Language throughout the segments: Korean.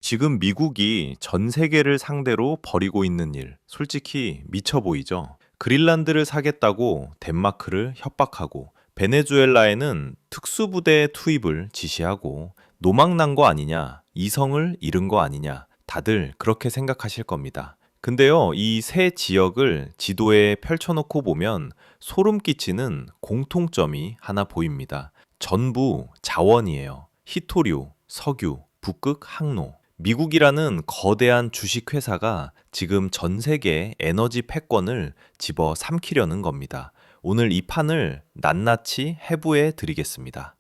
지금 미국이 전 세계를 상대로 벌이고 있는 일, 솔직히 미쳐 보이죠? 그린란드를 사겠다고 덴마크를 협박하고, 베네수엘라에는 특수부대 투입을 지시하고, 노망난 거 아니냐, 이성을 잃은 거 아니냐, 다들 그렇게 생각하실 겁니다. 근데요, 이 세 지역을 지도에 펼쳐놓고 보면 소름 끼치는 공통점이 하나 보입니다. 전부 자원이에요. 희토류, 석유, 북극 항로. 미국이라는 거대한 주식회사가 지금 전 세계 에너지 패권을 집어 삼키려는 겁니다. 오늘 이 판을 낱낱이 해부해 드리겠습니다.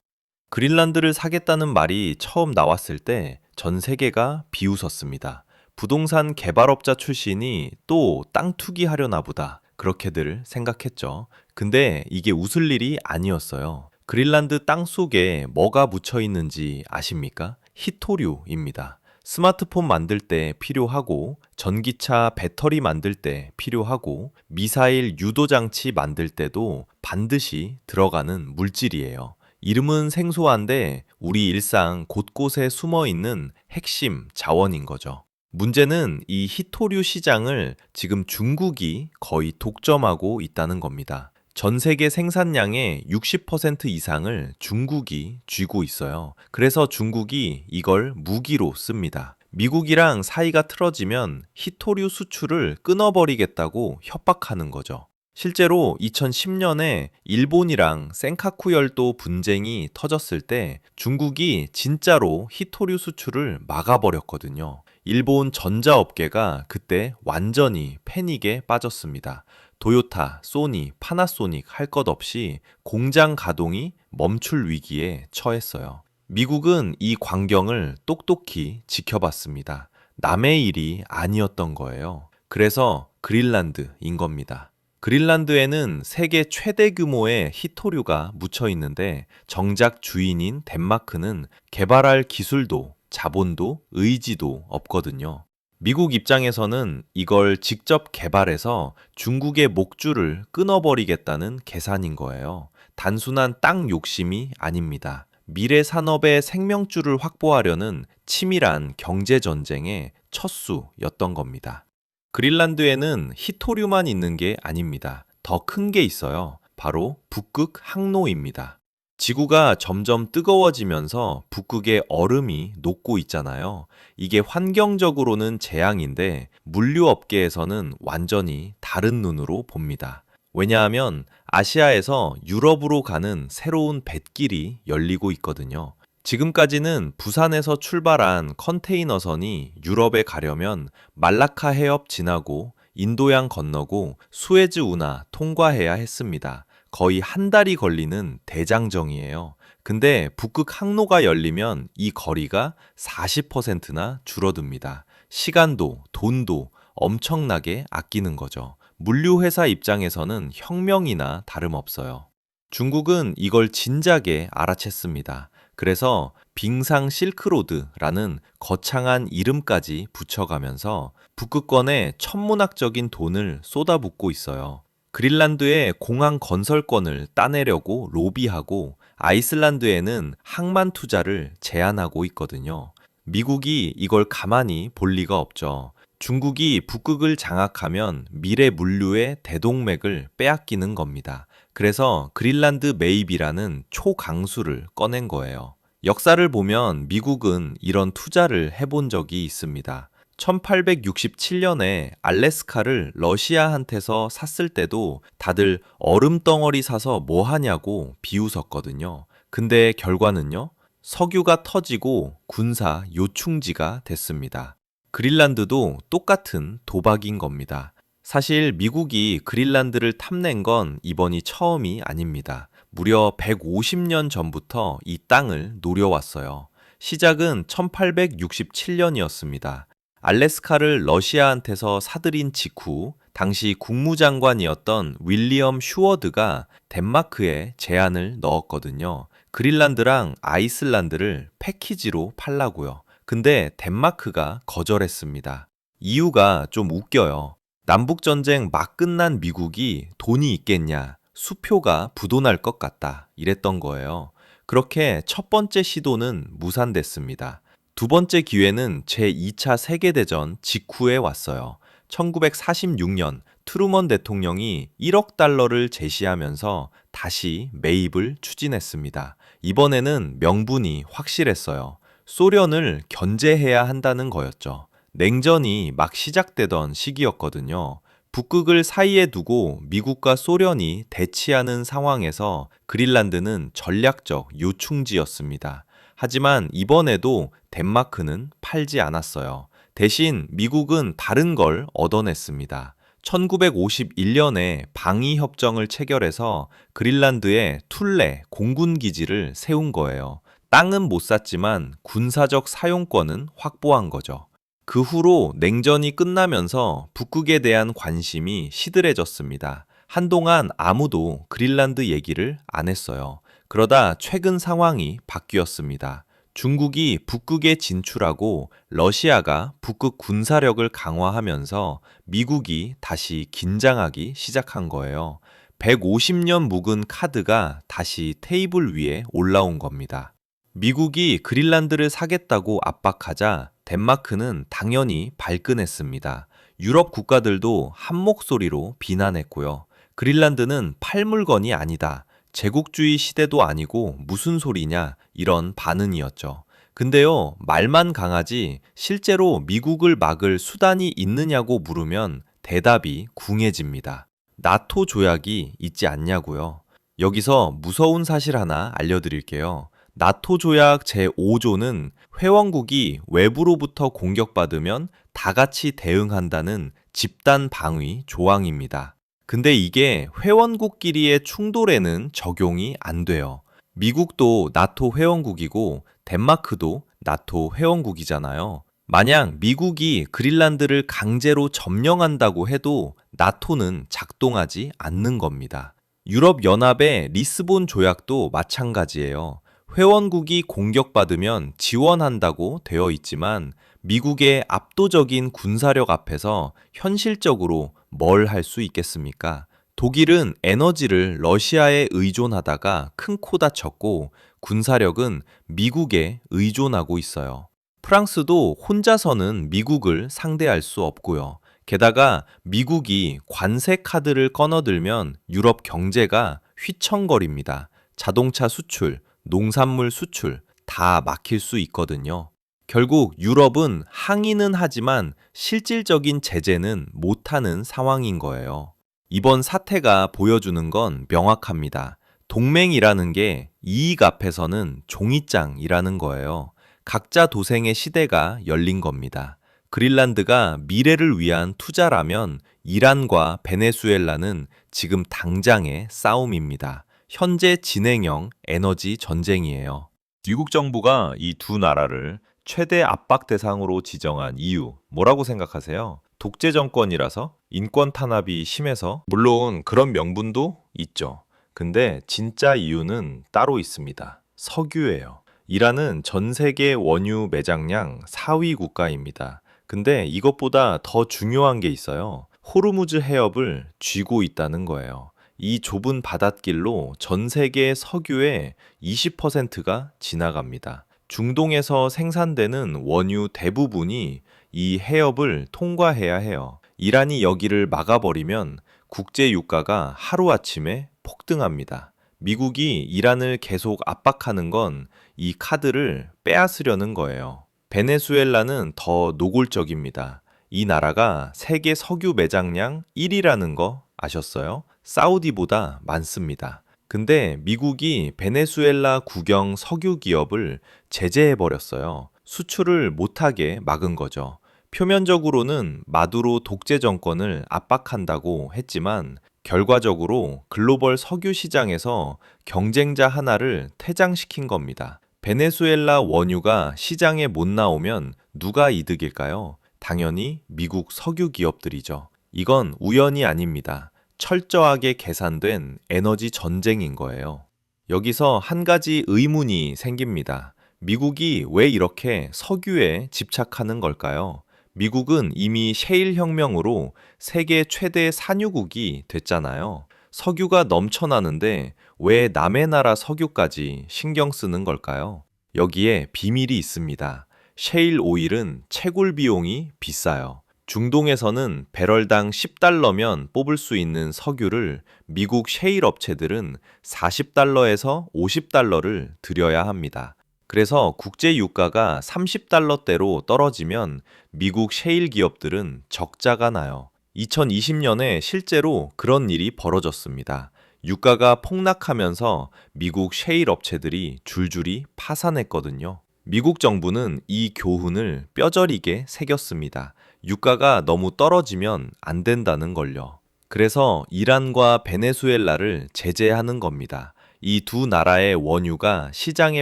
그린란드를 사겠다는 말이 처음 나왔을 때 전 세계가 비웃었습니다. 부동산 개발업자 출신이 또 땅 투기하려나 보다. 그렇게들 생각했죠. 근데 이게 웃을 일이 아니었어요. 그린란드 땅 속에 뭐가 묻혀 있는지 아십니까? 희토류입니다. 스마트폰 만들 때 필요하고, 전기차 배터리 만들 때 필요하고, 미사일 유도장치 만들 때도 반드시 들어가는 물질이에요. 이름은 생소한데 우리 일상 곳곳에 숨어 있는 핵심 자원인 거죠. 문제는 이 희토류 시장을 지금 중국이 거의 독점하고 있다는 겁니다. 전 세계 생산량의 60% 이상을 중국이 쥐고 있어요. 그래서 중국이 이걸 무기로 씁니다. 미국이랑 사이가 틀어지면 희토류 수출을 끊어버리겠다고 협박하는 거죠. 실제로 2010년에 일본이랑 센카쿠 열도 분쟁이 터졌을 때 중국이 진짜로 희토류 수출을 막아버렸거든요. 일본 전자업계가 그때 완전히 패닉에 빠졌습니다. 도요타, 소니, 파나소닉 할 것 없이 공장 가동이 멈출 위기에 처했어요. 미국은 이 광경을 똑똑히 지켜봤습니다. 남의 일이 아니었던 거예요. 그래서 그린란드인 겁니다. 그린란드에는 세계 최대 규모의 희토류가 묻혀 있는데 정작 주인인 덴마크는 개발할 기술도 자본도 의지도 없거든요. 미국 입장에서는 이걸 직접 개발해서 중국의 목줄을 끊어버리겠다는 계산인 거예요. 단순한 땅 욕심이 아닙니다. 미래 산업의 생명줄을 확보하려는 치밀한 경제전쟁의 첫 수였던 겁니다. 그린란드에는 희토류만 있는 게 아닙니다. 더 큰 게 있어요. 바로 북극 항로입니다. 지구가 점점 뜨거워지면서 북극의 얼음이 녹고 있잖아요. 이게 환경적으로는 재앙인데 물류업계에서는 완전히 다른 눈으로 봅니다. 왜냐하면 아시아에서 유럽으로 가는 새로운 뱃길이 열리고 있거든요. 지금까지는 부산에서 출발한 컨테이너선이 유럽에 가려면 말라카 해협 지나고 인도양 건너고 수에즈 운하 통과해야 했습니다. 거의 한 달이 걸리는 대장정이에요. 근데 북극 항로가 열리면 이 거리가 40%나 줄어듭니다. 시간도 돈도 엄청나게 아끼는 거죠. 물류회사 입장에서는 혁명이나 다름없어요. 중국은 이걸 진작에 알아챘습니다. 그래서 빙상 실크로드라는 거창한 이름까지 붙여가면서 북극권에 천문학적인 돈을 쏟아붓고 있어요. 그린란드에 공항 건설권을 따내려고 로비하고 아이슬란드에는 항만 투자를 제한하고 있거든요. 미국이 이걸 가만히 볼 리가 없죠. 중국이 북극을 장악하면 미래 물류의 대동맥을 빼앗기는 겁니다. 그래서 그린란드 매입이라는 초강수를 꺼낸 거예요. 역사를 보면 미국은 이런 투자를 해본 적이 있습니다. 1867년에 알래스카를 러시아한테서 샀을 때도 다들 얼음덩어리 사서 뭐 하냐고 비웃었거든요. 근데 결과는요? 석유가 터지고 군사 요충지가 됐습니다. 그린란드도 똑같은 도박인 겁니다. 사실 미국이 그린란드를 탐낸 건 이번이 처음이 아닙니다. 무려 150년 전부터 이 땅을 노려왔어요. 시작은 1867년이었습니다. 알래스카를 러시아한테서 사들인 직후 당시 국무장관이었던 윌리엄 슈워드가 덴마크에 제안을 넣었거든요. 그린란드랑 아이슬란드를 패키지로 팔라고요. 근데 덴마크가 거절했습니다. 이유가 좀 웃겨요. 남북전쟁 막 끝난 미국이 돈이 있겠냐, 수표가 부도날 것 같다 이랬던 거예요. 그렇게 첫 번째 시도는 무산됐습니다. 두 번째 기회는 제2차 세계대전 직후에 왔어요. 1946년 트루먼 대통령이 1억 달러를 제시하면서 다시 매입을 추진했습니다. 이번에는 명분이 확실했어요. 소련을 견제해야 한다는 거였죠. 냉전이 막 시작되던 시기였거든요. 북극을 사이에 두고 미국과 소련이 대치하는 상황에서 그린란드는 전략적 요충지였습니다. 하지만 이번에도 덴마크는 팔지 않았어요. 대신 미국은 다른 걸 얻어냈습니다. 1951년에 방위협정을 체결해서 그린란드에 툴레 공군기지를 세운 거예요. 땅은 못 샀지만 군사적 사용권은 확보한 거죠. 그 후로 냉전이 끝나면서 북극에 대한 관심이 시들해졌습니다. 한동안 아무도 그린란드 얘기를 안 했어요. 그러다 최근 상황이 바뀌었습니다. 중국이 북극에 진출하고 러시아가 북극 군사력을 강화하면서 미국이 다시 긴장하기 시작한 거예요. 150년 묵은 카드가 다시 테이블 위에 올라온 겁니다. 미국이 그린란드를 사겠다고 압박하자 덴마크는 당연히 발끈했습니다. 유럽 국가들도 한 목소리로 비난했고요. 그린란드는 팔 물건이 아니다. 제국주의 시대도 아니고 무슨 소리냐 이런 반응이었죠. 근데요, 말만 강하지 실제로 미국을 막을 수단이 있느냐고 물으면 대답이 궁해집니다. 나토 조약이 있지 않냐고요. 여기서 무서운 사실 하나 알려드릴게요. 나토 조약 제5조는 회원국이 외부로부터 공격받으면 다 같이 대응한다는 집단 방위 조항입니다. 근데 이게 회원국끼리의 충돌에는 적용이 안 돼요. 미국도 나토 회원국이고 덴마크도 나토 회원국이잖아요. 만약 미국이 그린란드를 강제로 점령한다고 해도 나토는 작동하지 않는 겁니다. 유럽연합의 리스본 조약도 마찬가지예요. 회원국이 공격받으면 지원한다고 되어 있지만 미국의 압도적인 군사력 앞에서 현실적으로 뭘 할 수 있겠습니까? 독일은 에너지를 러시아에 의존하다가 큰 코 다쳤고 군사력은 미국에 의존하고 있어요. 프랑스도 혼자서는 미국을 상대할 수 없고요. 게다가 미국이 관세 카드를 꺼내들면 유럽 경제가 휘청거립니다. 자동차 수출, 농산물 수출 다 막힐 수 있거든요. 결국 유럽은 항의는 하지만 실질적인 제재는 못하는 상황인 거예요. 이번 사태가 보여주는 건 명확합니다. 동맹이라는 게 이익 앞에서는 종이장이라는 거예요. 각자 도생의 시대가 열린 겁니다. 그린란드가 미래를 위한 투자라면 이란과 베네수엘라는 지금 당장의 싸움입니다. 현재 진행형 에너지 전쟁이에요. 미국 정부가 이 두 나라를 최대 압박 대상으로 지정한 이유, 뭐라고 생각하세요? 독재 정권이라서? 인권 탄압이 심해서? 물론 그런 명분도 있죠. 근데 진짜 이유는 따로 있습니다. 석유예요. 이란은 전 세계 원유 매장량 4위 국가입니다. 근데 이것보다 더 중요한 게 있어요. 호르무즈 해협을 쥐고 있다는 거예요. 이 좁은 바닷길로 전 세계 석유의 20%가 지나갑니다. 중동에서 생산되는 원유 대부분이 이 해협을 통과해야 해요. 이란이 여기를 막아버리면 국제 유가가 하루아침에 폭등합니다. 미국이 이란을 계속 압박하는 건 이 카드를 빼앗으려는 거예요. 베네수엘라는 더 노골적입니다. 이 나라가 세계 석유 매장량 1위라는 거 아셨어요? 사우디보다 많습니다. 근데 미국이 베네수엘라 국영 석유 기업을 제재해버렸어요. 수출을 못하게 막은 거죠. 표면적으로는 마두로 독재 정권을 압박한다고 했지만 결과적으로 글로벌 석유 시장에서 경쟁자 하나를 퇴장시킨 겁니다. 베네수엘라 원유가 시장에 못 나오면 누가 이득일까요? 당연히 미국 석유 기업들이죠. 이건 우연이 아닙니다. 철저하게 계산된 에너지 전쟁인 거예요. 여기서 한 가지 의문이 생깁니다. 미국이 왜 이렇게 석유에 집착하는 걸까요? 미국은 이미 셰일 혁명으로 세계 최대 산유국이 됐잖아요. 석유가 넘쳐나는데 왜 남의 나라 석유까지 신경 쓰는 걸까요? 여기에 비밀이 있습니다. 셰일 오일은 채굴 비용이 비싸요. 중동에서는 배럴당 10달러면 뽑을 수 있는 석유를 미국 셰일 업체들은 40달러에서 50달러를 들여야 합니다. 그래서 국제 유가가 30달러대로 떨어지면 미국 셰일 기업들은 적자가 나요. 2020년에 실제로 그런 일이 벌어졌습니다. 유가가 폭락하면서 미국 셰일 업체들이 줄줄이 파산했거든요. 미국 정부는 이 교훈을 뼈저리게 새겼습니다. 유가가 너무 떨어지면 안 된다는 걸요. 그래서 이란과 베네수엘라를 제재하는 겁니다. 이 두 나라의 원유가 시장에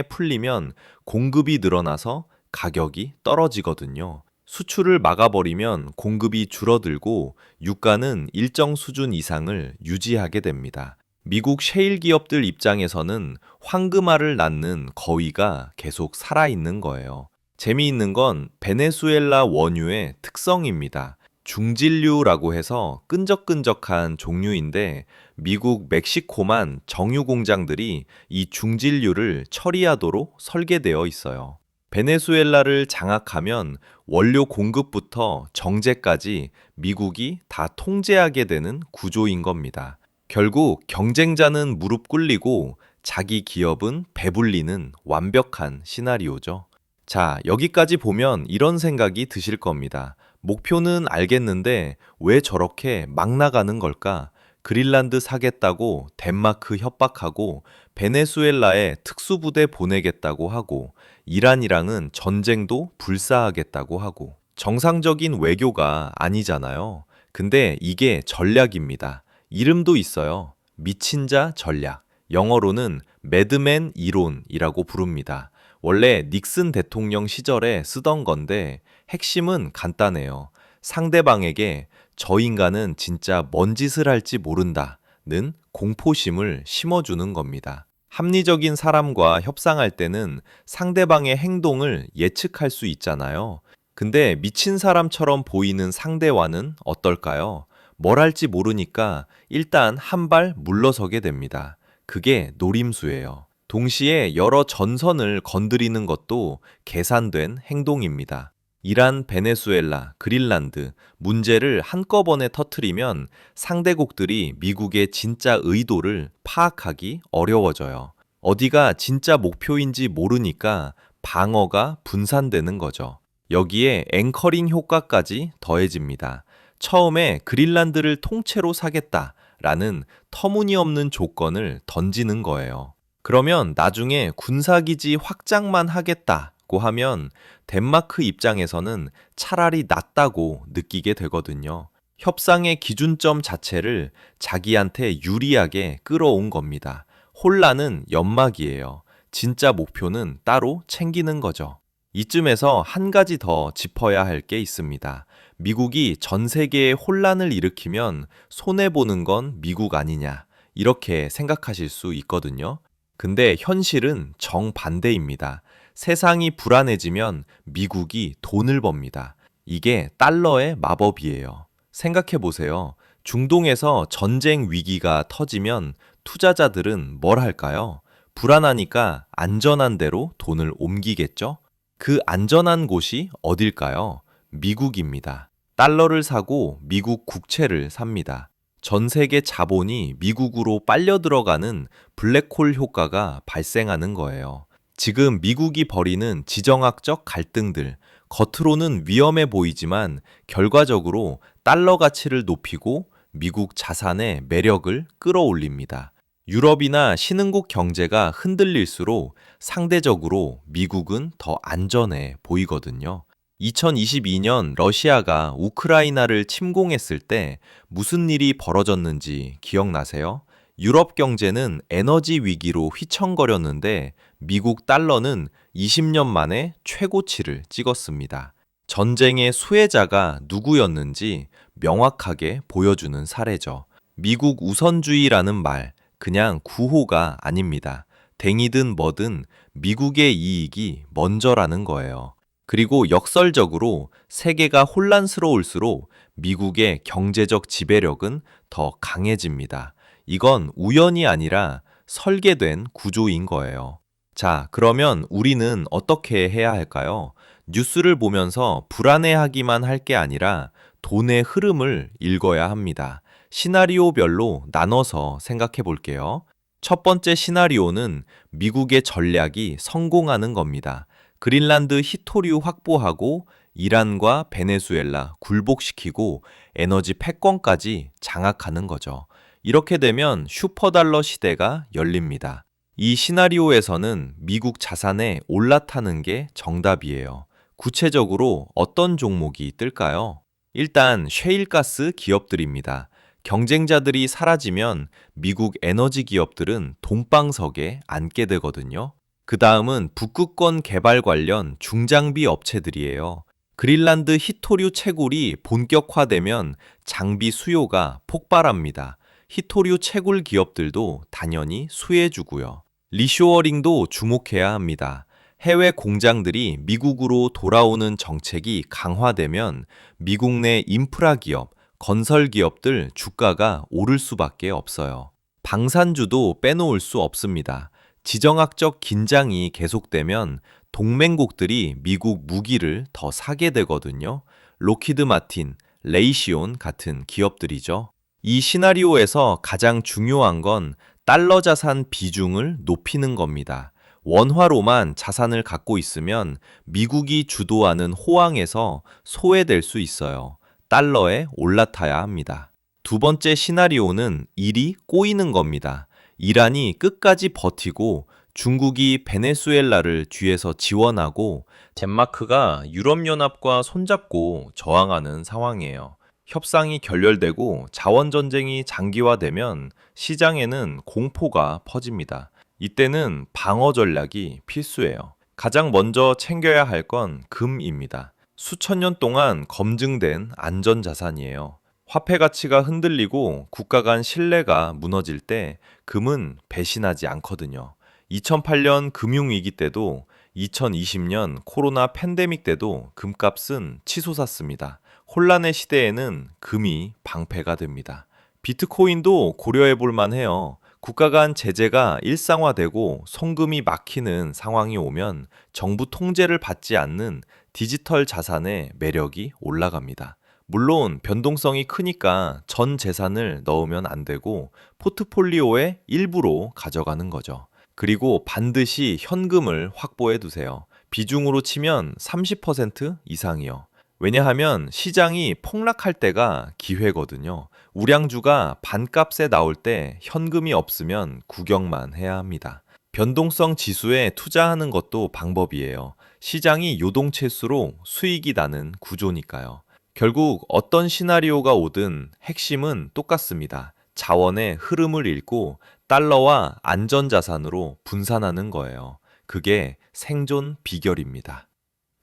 풀리면 공급이 늘어나서 가격이 떨어지거든요. 수출을 막아버리면 공급이 줄어들고 유가는 일정 수준 이상을 유지하게 됩니다. 미국 셰일 기업들 입장에서는 황금알을 낳는 거위가 계속 살아있는 거예요. 재미있는 건 베네수엘라 원유의 특성입니다. 중진류라고 해서 끈적끈적한 종류인데 미국 멕시코만 정유 공장들이 이 중진류를 처리하도록 설계되어 있어요. 베네수엘라를 장악하면 원료 공급부터 정제까지 미국이 다 통제하게 되는 구조인 겁니다. 결국 경쟁자는 무릎 꿇리고 자기 기업은 배불리는 완벽한 시나리오죠. 자, 여기까지 보면 이런 생각이 드실 겁니다. 목표는 알겠는데 왜 저렇게 막 나가는 걸까? 그린란드 사겠다고 덴마크 협박하고 베네수엘라에 특수부대 보내겠다고 하고 이란이랑은 전쟁도 불사하겠다고 하고 정상적인 외교가 아니잖아요. 근데 이게 전략입니다. 이름도 있어요. 미친 자 전략. 영어로는 매드맨 이론이라고 부릅니다. 원래 닉슨 대통령 시절에 쓰던 건데 핵심은 간단해요. 상대방에게 저 인간은 진짜 뭔 짓을 할지 모른다는 공포심을 심어주는 겁니다. 합리적인 사람과 협상할 때는 상대방의 행동을 예측할 수 있잖아요. 근데 미친 사람처럼 보이는 상대와는 어떨까요? 뭘 할지 모르니까 일단 한 발 물러서게 됩니다. 그게 노림수예요. 동시에 여러 전선을 건드리는 것도 계산된 행동입니다. 이란, 베네수엘라, 그린란드 문제를 한꺼번에 터트리면 상대국들이 미국의 진짜 의도를 파악하기 어려워져요. 어디가 진짜 목표인지 모르니까 방어가 분산되는 거죠. 여기에 앵커링 효과까지 더해집니다. 처음에 그린란드를 통째로 사겠다라는 터무니없는 조건을 던지는 거예요. 그러면 나중에 군사기지 확장만 하겠다고 하면 덴마크 입장에서는 차라리 낫다고 느끼게 되거든요. 협상의 기준점 자체를 자기한테 유리하게 끌어온 겁니다. 혼란은 연막이에요. 진짜 목표는 따로 챙기는 거죠. 이쯤에서 한 가지 더 짚어야 할 게 있습니다. 미국이 전 세계에 혼란을 일으키면 손해보는 건 미국 아니냐, 이렇게 생각하실 수 있거든요. 근데 현실은 정반대입니다. 세상이 불안해지면 미국이 돈을 법니다. 이게 달러의 마법이에요. 생각해 보세요. 중동에서 전쟁 위기가 터지면 투자자들은 뭘 할까요? 불안하니까 안전한 데로 돈을 옮기겠죠? 그 안전한 곳이 어딜까요? 미국입니다. 달러를 사고 미국 국채를 삽니다. 전 세계 자본이 미국으로 빨려 들어가는 블랙홀 효과가 발생하는 거예요. 지금 미국이 벌이는 지정학적 갈등들, 겉으로는 위험해 보이지만 결과적으로 달러 가치를 높이고 미국 자산의 매력을 끌어올립니다. 유럽이나 신흥국 경제가 흔들릴수록 상대적으로 미국은 더 안전해 보이거든요. 2022년 러시아가 우크라이나를 침공했을 때 무슨 일이 벌어졌는지 기억나세요? 유럽 경제는 에너지 위기로 휘청거렸는데 미국 달러는 20년 만에 최고치를 찍었습니다. 전쟁의 수혜자가 누구였는지 명확하게 보여주는 사례죠. 미국 우선주의라는 말, 그냥 구호가 아닙니다. 댕이든 뭐든 미국의 이익이 먼저라는 거예요. 그리고 역설적으로 세계가 혼란스러울수록 미국의 경제적 지배력은 더 강해집니다. 이건 우연이 아니라 설계된 구조인 거예요. 자, 그러면 우리는 어떻게 해야 할까요? 뉴스를 보면서 불안해하기만 할 게 아니라 돈의 흐름을 읽어야 합니다. 시나리오별로 나눠서 생각해 볼게요. 첫 번째 시나리오는 미국의 전략이 성공하는 겁니다. 그린란드 희토류 확보하고 이란과 베네수엘라 굴복시키고 에너지 패권까지 장악하는 거죠. 이렇게 되면 슈퍼달러 시대가 열립니다. 이 시나리오에서는 미국 자산에 올라타는 게 정답이에요. 구체적으로 어떤 종목이 뜰까요? 일단 셰일가스 기업들입니다. 경쟁자들이 사라지면 미국 에너지 기업들은 돈방석에 앉게 되거든요. 그 다음은 북극권 개발 관련 중장비 업체들이에요. 그린란드 희토류 채굴이 본격화되면 장비 수요가 폭발합니다. 희토류 채굴 기업들도 당연히 수혜주고요. 리쇼어링도 주목해야 합니다. 해외 공장들이 미국으로 돌아오는 정책이 강화되면 미국 내 인프라 기업, 건설 기업들 주가가 오를 수밖에 없어요. 방산주도 빼놓을 수 없습니다. 지정학적 긴장이 계속되면 동맹국들이 미국 무기를 더 사게 되거든요. 로키드 마틴, 레이시온 같은 기업들이죠. 이 시나리오에서 가장 중요한 건 달러 자산 비중을 높이는 겁니다. 원화로만 자산을 갖고 있으면 미국이 주도하는 호황에서 소외될 수 있어요. 달러에 올라타야 합니다. 두 번째 시나리오는 일이 꼬이는 겁니다. 이란이 끝까지 버티고 중국이 베네수엘라를 뒤에서 지원하고 덴마크가 유럽연합과 손잡고 저항하는 상황이에요. 협상이 결렬되고 자원전쟁이 장기화되면 시장에는 공포가 퍼집니다. 이때는 방어 전략이 필수예요. 가장 먼저 챙겨야 할 건 금입니다. 수천 년 동안 검증된 안전자산이에요. 화폐 가치가 흔들리고 국가 간 신뢰가 무너질 때 금은 배신하지 않거든요. 2008년 금융위기 때도 2020년 코로나 팬데믹 때도 금값은 치솟았습니다. 혼란의 시대에는 금이 방패가 됩니다. 비트코인도 고려해 볼 만해요. 국가 간 제재가 일상화되고 송금이 막히는 상황이 오면 정부 통제를 받지 않는 디지털 자산의 매력이 올라갑니다. 물론 변동성이 크니까 전 재산을 넣으면 안 되고 포트폴리오의 일부로 가져가는 거죠. 그리고 반드시 현금을 확보해 두세요. 비중으로 치면 30% 이상이요. 왜냐하면 시장이 폭락할 때가 기회거든요. 우량주가 반값에 나올 때 현금이 없으면 구경만 해야 합니다. 변동성 지수에 투자하는 것도 방법이에요. 시장이 요동체수로 수익이 나는 구조니까요. 결국 어떤 시나리오가 오든 핵심은 똑같습니다. 자원의 흐름을 읽고 달러와 안전자산으로 분산하는 거예요. 그게 생존 비결입니다.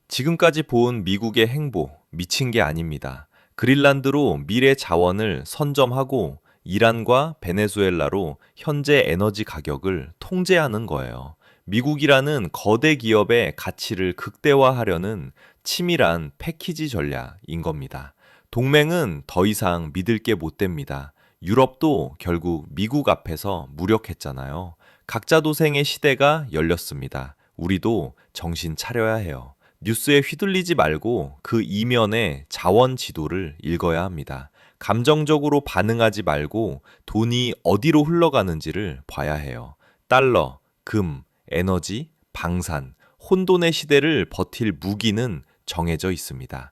지금까지 본 미국의 행보, 미친 게 아닙니다. 그린란드로 미래 자원을 선점하고 이란과 베네수엘라로 현재 에너지 가격을 통제하는 거예요. 미국이라는 거대 기업의 가치를 극대화하려는 치밀한 패키지 전략인 겁니다. 동맹은 더 이상 믿을 게 못 됩니다. 유럽도 결국 미국 앞에서 무력했잖아요. 각자 도생의 시대가 열렸습니다. 우리도 정신 차려야 해요. 뉴스에 휘둘리지 말고 그 이면의 자원 지도를 읽어야 합니다. 감정적으로 반응하지 말고 돈이 어디로 흘러가는지를 봐야 해요. 달러, 금, 에너지, 방산, 혼돈의 시대를 버틸 무기는 정해져 있습니다.